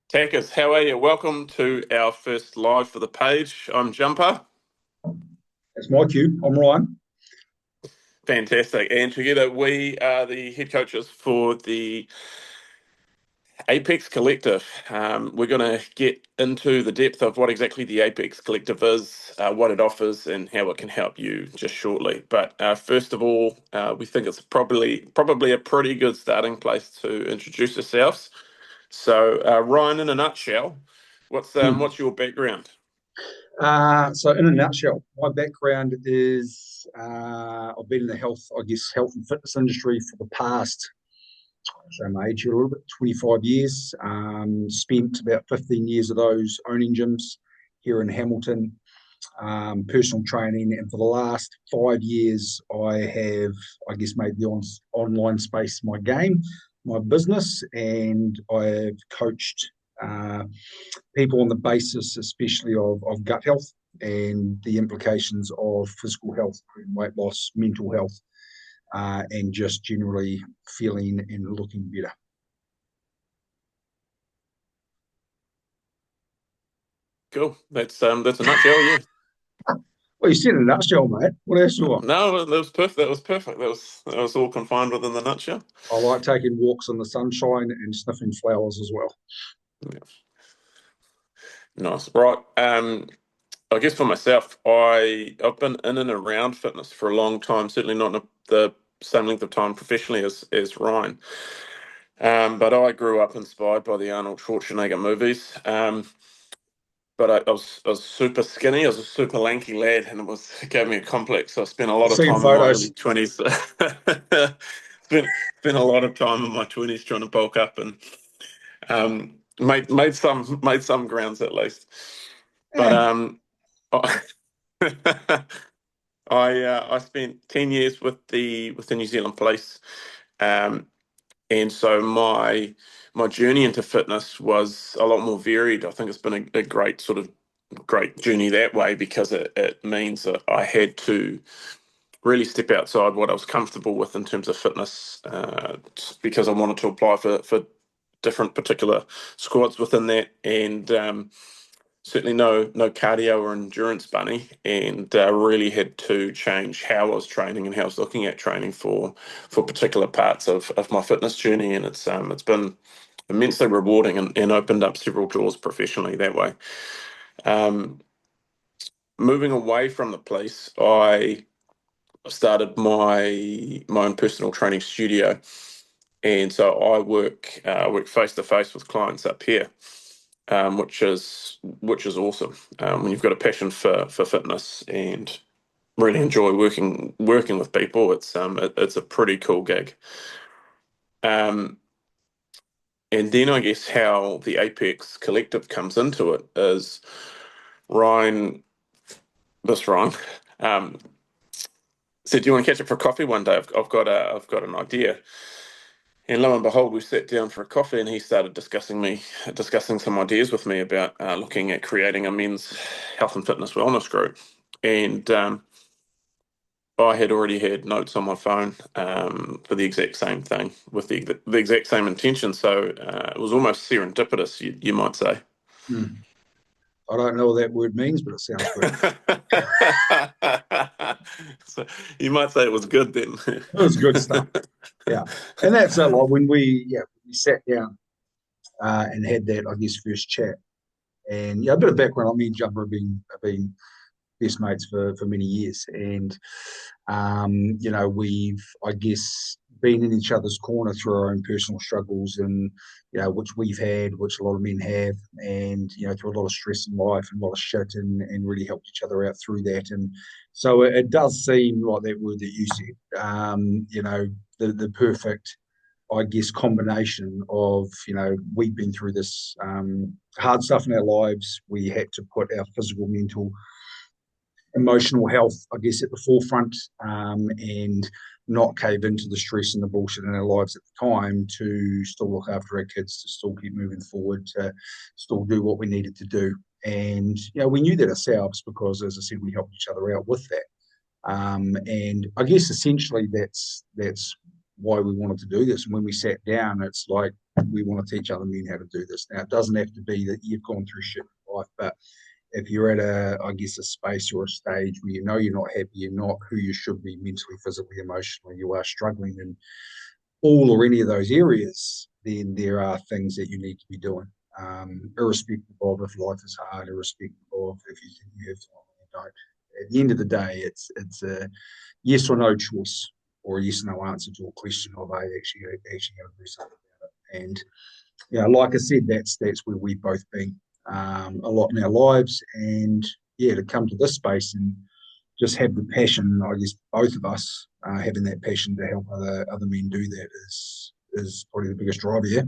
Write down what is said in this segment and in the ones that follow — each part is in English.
Tackers, how are you? Welcome to our first live for the page. I'm Jumper. That's my cue. I'm Ryan. Fantastic. And together we are the head coaches for the Apex Collective. We're going to get into the depth of what exactly the Apex Collective is, what it offers, and how it can help you just shortly. But first of all, we think it's probably a pretty good starting place to introduce ourselves. So, Ryan, in a nutshell, what's your background? So, in a nutshell, my background is I've been in the health and fitness industry for the past, show my age here a little bit, 25 years. Spent about 15 years of those owning gyms here in Hamilton, personal training. And for the last 5 years, I have, made the online space my game, my business, and I have coached uh, people on the basis, especially of gut health and the implications of physical health, weight loss, mental health, and just generally feeling and looking better. Cool. That's a nutshell, yeah. Well, you said in a nutshell, mate. What else do you want? No, that was perfect. That was perfect. That was all confined within the nutshell. I like taking walks in the sunshine and sniffing flowers as well. Yeah. Nice. Right. I guess for myself, I've been in and around fitness for a long time. Certainly not in the same length of time professionally as Ryan. But I grew up inspired by the Arnold Schwarzenegger movies. But I was super skinny. I was a super lanky lad, and it gave me a complex. So I spent a lot I've of seen time in my early photos. 20s. Spent a lot of time in my 20s trying to bulk up and made some grounds at least. But Eh, I I spent 10 years with the New Zealand Police, um, and so my journey into fitness was a lot more varied. I think it's been a great journey that way because it means that I had to really step outside what I was comfortable with in terms of fitness, because I wanted to apply for different particular squads within that, and certainly no cardio or endurance bunny, and really had to change how I was training and how I was looking at training for particular parts of my fitness journey, and it's been immensely rewarding and opened up several doors professionally that way. Um, Moving away from the police, I started my own personal training studio, and so I work face to face with clients up here, which is awesome. When you've got a passion for fitness and really enjoy working with people, it's a pretty cool gig. Um, and then I guess how the Apex Collective comes into it is Ryan, this Ryan, um, said, "Do you want to catch up for coffee one day? I've got an idea." And lo and behold, we sat down for a coffee, and he started discussing some ideas with me about looking at creating a men's health and fitness wellness group. And I had already had notes on my phone for the exact same thing with the exact same intention. So it was almost serendipitous, you might say. hmm. I don't know what that word means, but it sounds good. So you might say it was good then. It was good stuff. Yeah, and that's a lot when we sat down and had that first chat. And yeah, a bit of background. I mean, Jumper have been best mates for many years, and we've been in each other's corner through our own personal struggles, and which we've had, which a lot of men have, and through a lot of stress in life and a lot of shit, and really helped each other out through that. And so it does seem like that word that you said, the perfect, combination of, we've been through this hard stuff in our lives. We had to put our physical, mental, emotional health, at the forefront, and not cave into the stress and the bullshit in our lives at the time, to still look after our kids, to still keep moving forward, to still do what we needed to do. And, we knew that ourselves because, as I said, we helped each other out with that. And essentially that's why we wanted to do this. And when we sat down, it's like, we want to teach other men how to do this. Now, it doesn't have to be that you've gone through shit in life, but if you're at I guess, a space or a stage where you know you're not happy, you're not who you should be mentally, physically, emotionally, you are struggling in all or any of those areas, then there are things that you need to be doing, irrespective of if life is hard, irrespective of if you think you have time or you don't. At the end of the day, it's a yes or no choice, or a yes or no answer to a question of I actually going to do something about it. And like I said, that's where we've both been a lot in our lives, and to come to this space and just have the passion. I guess both of us having that passion to help other men do that is probably the biggest driver. Yeah.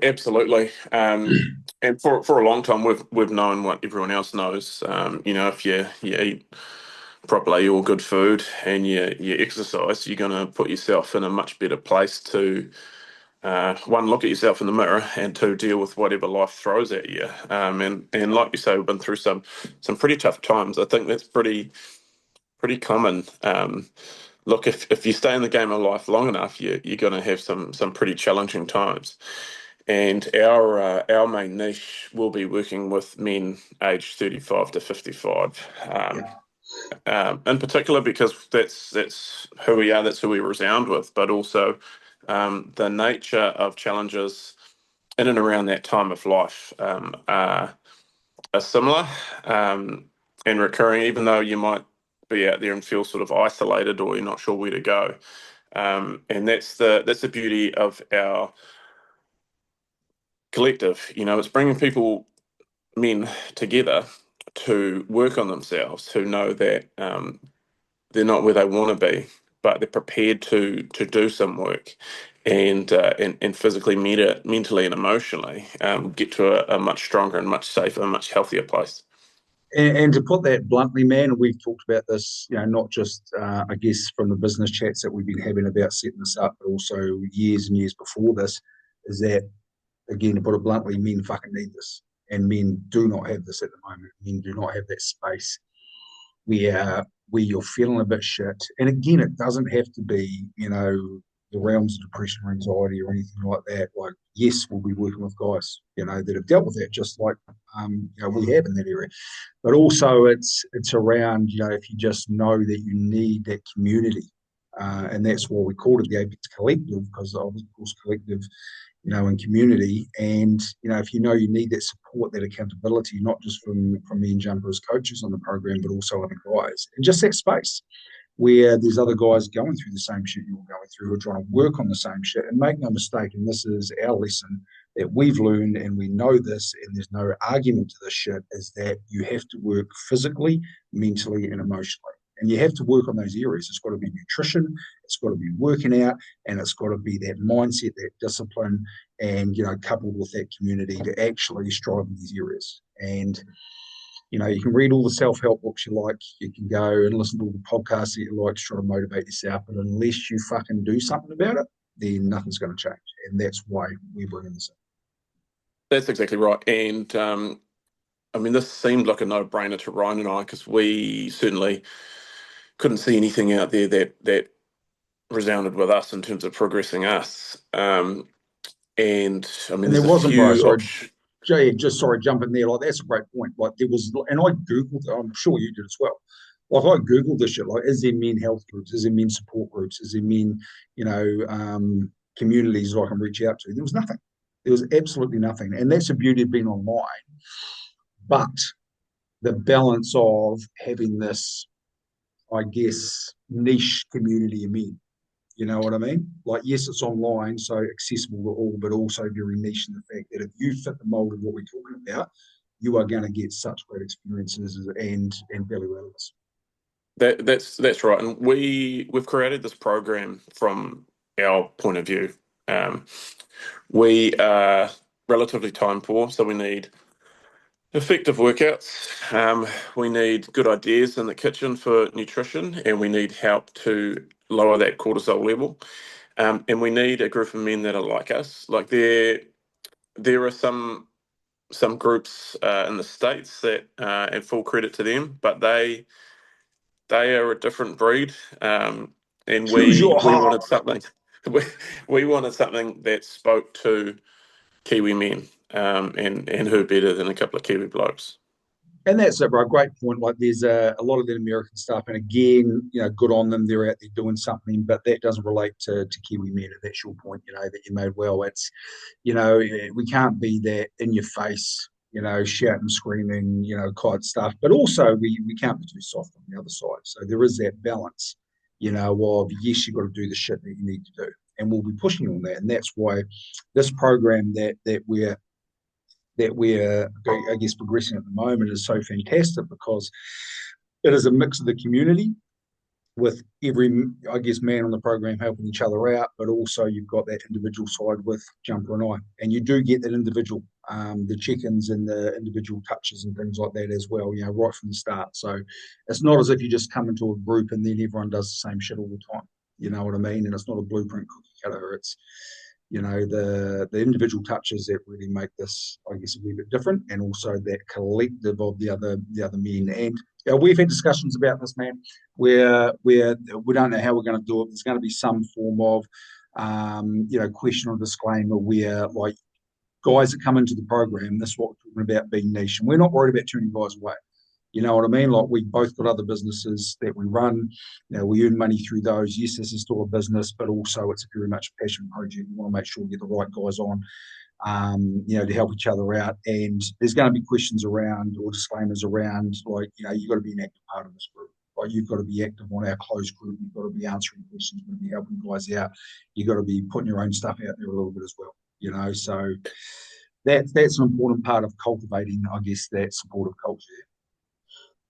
Absolutely. And for a long time, we've known what everyone else knows. If you eat properly or good food and you exercise, you're going to put yourself in a much better place to one, look at yourself in the mirror, and two, deal with whatever life throws at you. And like you say, we've been through some pretty tough times. I think that's pretty common. Look, if you stay in the game of life long enough, you're going to have some pretty challenging times. And our main niche will be working with men aged 35 to 55. Yeah. In particular because that's who we are, that's who we resound with, but also the nature of challenges in and around that time of life are similar and recurring, even though you might be out there and feel sort of isolated or you're not sure where to go. And that's the beauty of our collective. It's bringing men together to work on themselves, who know that they're not where they want to be, but they're prepared to do some work and physically, mentally, and emotionally get to a much stronger and much safer, and much healthier place. And to put that bluntly, man, we've talked about this, not just, I guess, from the business chats that we've been having about setting this up, but also years and years before this, is that, again, to put it bluntly, men fucking need this. And men do not have this at the moment. Men do not have that space where you're feeling a bit shit. And again, it doesn't have to be, the realms of depression or anxiety or anything like that. Like, yes, we'll be working with guys, that have dealt with that, just like we have in that area. But also, it's around, if you just know that you need that community, and that's why we called it the Apex Collective, because of course collective, and community. And if you know you need that support, that accountability, not just from me and Jumper as coaches on the program, but also other guys, and just that space where there's other guys going through the same shit you're going through, who are trying to work on the same shit. And make no mistake, and this is our lesson that we've learned, and we know this, and there's no argument to this shit, is that you have to work physically, mentally, and emotionally. And you have to work on those areas. It's got to be nutrition, it's got to be working out, and it's got to be that mindset, that discipline, and coupled with that community to actually strive in these areas. And you can read all the self-help books you like. You can go and listen to all the podcasts that you like to try to motivate yourself. But unless you fucking do something about it, then nothing's going to change. And that's why we bring in this. That's exactly right. And I mean, this seemed like a no-brainer to Ryan and I, because we certainly couldn't see anything out there that resounded with us in terms of progressing us. And I mean, And there there's a wasn't, bro. few Sorry, options. Jay, just sorry, jumping there. Like, that's a great point. Like, there was, and I Googled it, I'm sure you did as well. Like, I Googled this shit. Like, is there men health groups? Is there men support groups? Is there men, communities that I can reach out to? There was nothing. There was absolutely nothing. And that's the beauty of being online. But the balance of having this, I guess, niche community of men. You know what I mean? Like, yes, it's online, so accessible to all, but also very niche in the fact that if you fit the mold of what we're talking about, you are going to get such great experiences and value out of this. That's right. And we've created this program from our point of view. Um, we are relatively time poor, so we need effective workouts. We need good ideas in the kitchen for nutrition, and we need help to lower that cortisol level. And we need a group of men that are like us. Like, there are some groups in the States that, and full credit to them, but they are a different breed. And Choose we your we heart. wanted something. we, we wanted something that spoke to Kiwi men, and who better than a couple of Kiwi blokes. And that's a great point. Like there's a lot of the American stuff, and again, good on them. They're out there doing something, but that doesn't relate to Kiwi men. And that's your point, that you made well. It's, we can't be that in your face, shouting, screaming, kind of stuff. But also we can't be too soft on the other side. So there is that balance, of yes, you've got to do the shit that you need to do. And we'll be pushing on that. And that's why this program that we're, I guess, progressing at the moment is so fantastic because it is a mix of the community with every, I guess, man on the program helping each other out, but also you've got that individual side with Jumper and I, and you do get that individual, the check-ins and the individual touches and things like that as well, right from the start. So it's not as if you just come into a group and then everyone does the same shit all the time. You know what I mean? And it's not a blueprint cookie cutter. It's the individual touches that really make this, I guess, a wee bit different, and also that collective of the other men. And we've had discussions about this, man, where we don't know how we're going to do it. There's going to be some form of question or disclaimer where, like, guys that come into the program, this is what we're talking about being niche, and we're not worried about turning guys away. You know what I mean? Like, we both got other businesses that we run. We earn money through those. Yes, this is still a business, but also it's very much a passion project. We want to make sure we get the right guys on, to help each other out. And there's going to be questions around or disclaimers around, like, you've got to be an active part of this group. Like, you've got to be active on our closed group. You've got to be answering questions. You've got to be helping guys out. You've got to be putting your own stuff out there a little bit as well. So that's an important part of cultivating, I guess, that supportive culture.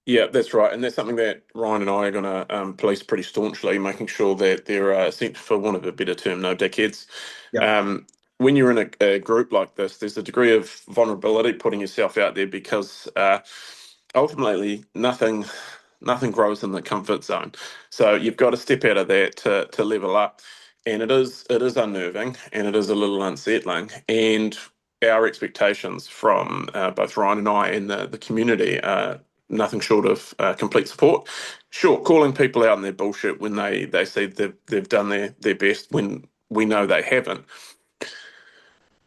Yeah, that's right, and that's something that Ryan and I are going to police pretty staunchly, making sure that there are, for want of a better term, no dickheads. Yep. When you're in a group like this, there's a degree of vulnerability putting yourself out there because ultimately nothing grows in the comfort zone. So you've got to step out of that to level up, and it is unnerving and it is a little unsettling. And our expectations from both Ryan and I and the community are nothing short of complete support. Sure, calling people out on their bullshit when they say they've done their best when we know they haven't.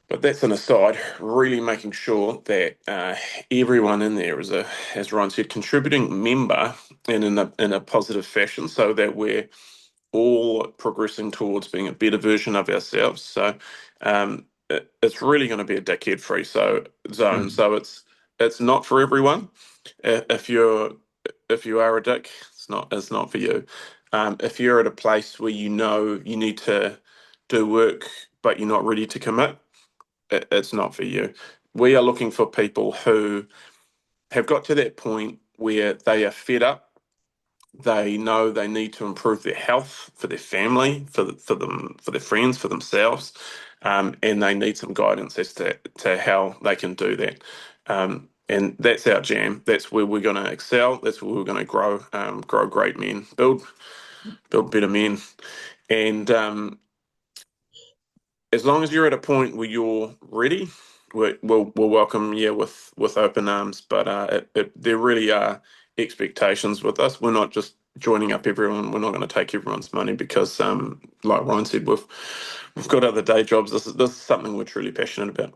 But that's an aside. Really making sure that everyone in there is as Ryan said, contributing member and in a positive fashion, so that we're all progressing towards being a better version of ourselves. So it's really going to be a dickhead-free zone. So it's not for everyone. If you are a dick, it's not for you. If you're at a place where you need to do work but you're not ready to commit, it's not for you. We are looking for people who have got to that point where they are fed up. They know they need to improve their health for their family, for them, for their friends, for themselves, and they need some guidance as to how they can do that. And that's our jam. That's where we're going to excel. That's where we're going to grow great men, build better men, and as long as you're at a point where you're ready, we'll welcome you with open arms. But there really are expectations with us. We're not just joining up everyone. We're not going to take everyone's money because, like Ryan said, we've got other day jobs. This is something we're truly passionate about.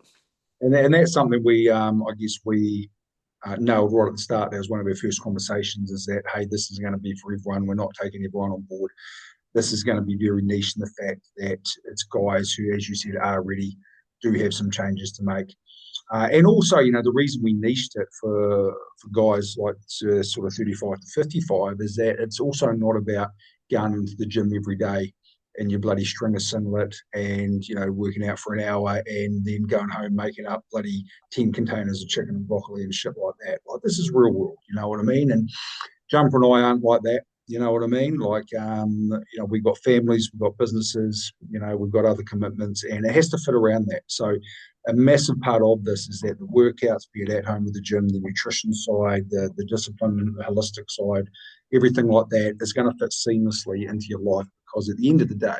And that's something we, I guess, we nailed right at the start. That was one of our first conversations. Is that, hey, this is going to be for everyone. We're not taking everyone on board. This is going to be very niche in the fact that it's guys who, as you said, are ready, do have some changes to make. And also, the reason we niched it for guys like sort of 35 to 55 is that it's also not about going into the gym every day in your bloody stringer singlet and, working out for an hour and then going home making up bloody 10 containers of chicken and broccoli and shit like that. Like, this is real world, you know what I mean? And Jumper and I aren't like that. You know what I mean? Like, we've got families, we've got businesses, we've got other commitments, and it has to fit around that. So, a massive part of this is that the workouts, be it at home with the gym, the nutrition side, the discipline, the holistic side, everything like that is going to fit seamlessly into your life, because at the end of the day,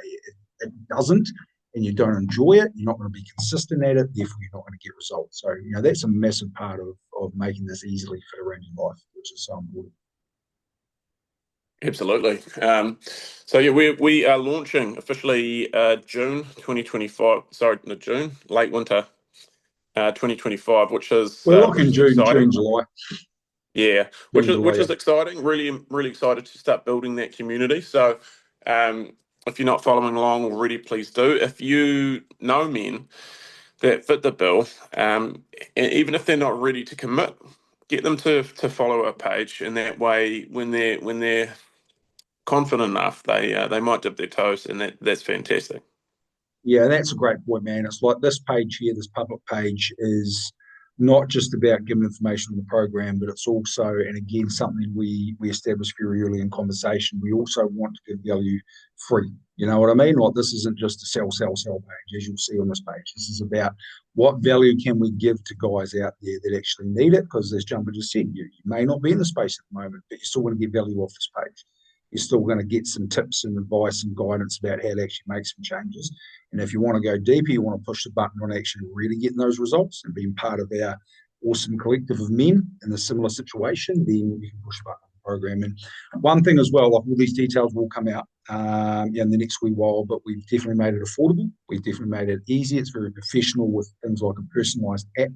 it doesn't, and you don't enjoy it, you're not going to be consistent at it, therefore you're not going to get results. So, that's a massive part of making this easily fit around your life, which is so important. Absolutely. So yeah, we are launching officially June 2025. Sorry, no, June, late winter 2025, We're which looking is June, exciting. July, Yeah, June, July. which Yeah. is exciting. Really excited to start building that community. So, um, if you're not following along already, please do. If you know men that fit the bill, and even if they're not ready to commit, get them to follow our page, and that way, when they're confident enough, they might dip their toes, and that's fantastic. Yeah, that's a great point, man. It's like this page here, this public page is not just about giving information on the program, but it's also, and again, something we established very early in conversation. We also want to give value free. You know what I mean? Like this isn't just a sell page, as you'll see on this page. This is about what value can we give to guys out there that actually need it. Because as Jumper just said, you may not be in the space at the moment, but you're still going to get value off this page. You're still going to get some tips and advice and guidance about how to actually make some changes. And if you want to go deeper, you want to push the button on actually really getting those results and being part of our awesome collective of men in a similar situation, then you can push the button on the program. And one thing as well, like all these details will come out in the next wee while, but we've definitely made it affordable. We've definitely made it easy. It's very professional with things like a personalised app,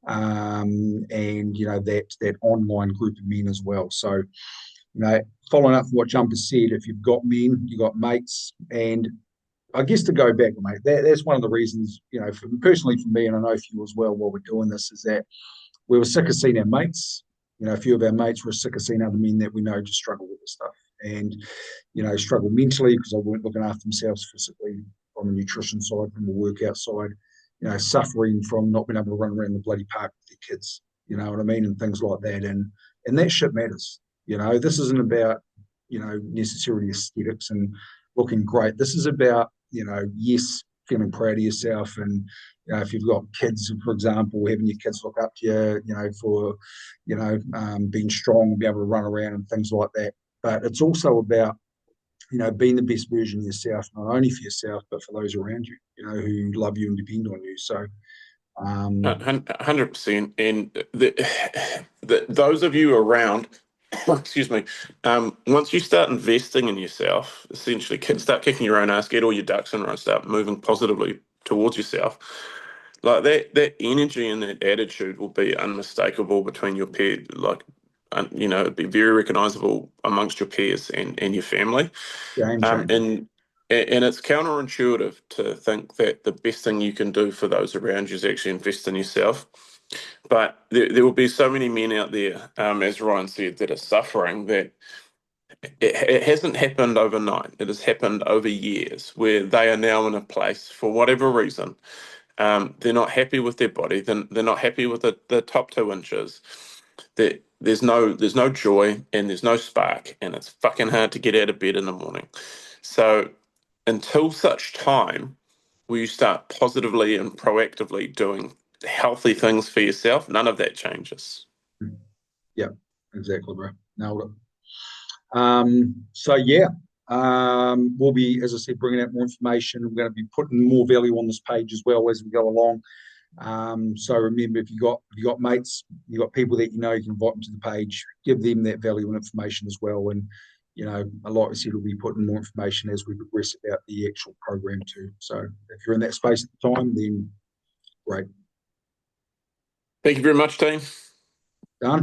and that online group of men as well. So following up from what Jumper said, if you've got men, you've got mates, and I guess to go back, mate, that's one of the reasons, personally for me, and I know for you as well, while we're doing this, is that we were sick of seeing our mates. A few of our mates were sick of seeing other men that we know just struggle with this stuff and, struggle mentally because they weren't looking after themselves physically from a nutrition side, from a workout side, suffering from not being able to run around the bloody park with their kids, you know what I mean, and things like that. And that shit matters. This isn't about, necessarily aesthetics and looking great. This is about, yes, feeling proud of yourself. And, if you've got kids, for example, having your kids look up to you, for, being strong, be able to run around and things like that. But it's also about, being the best version of yourself, not only for yourself, but for those around you, who love you and depend on you. So, um, 100%. And those of you around, excuse me, once you start investing in yourself, essentially start kicking your own ass, get all your ducks in a row, start moving positively towards yourself. Like that energy and that attitude will be unmistakable between your peer, like, it'd be very recognizable amongst your peers and your family. game Um, changer. and and it's counterintuitive to think that the best thing you can do for those around you is actually invest in yourself. But there will be so many men out there, as Ryan said, that are suffering that it hasn't happened overnight. It has happened over years where they are now in a place for whatever reason. They're not happy with their body. They're not happy with the top 2 inches. There's no joy and there's no spark, and it's fucking hard to get out of bed in the morning. So until such time where you start positively and proactively doing healthy things for yourself, none of that changes. Yeah, exactly, bro. Nailed it. So yeah, we'll be, as I said, bringing out more information. We're going to be putting more value on this page as well as we go along. So remember, if you got mates, you got people that you can invite them to the page, give them that value and information as well. And like I said, we'll be putting more information as we progress about the actual program too. So if you're in that space at the time, then great. Thank you very much, team. Done.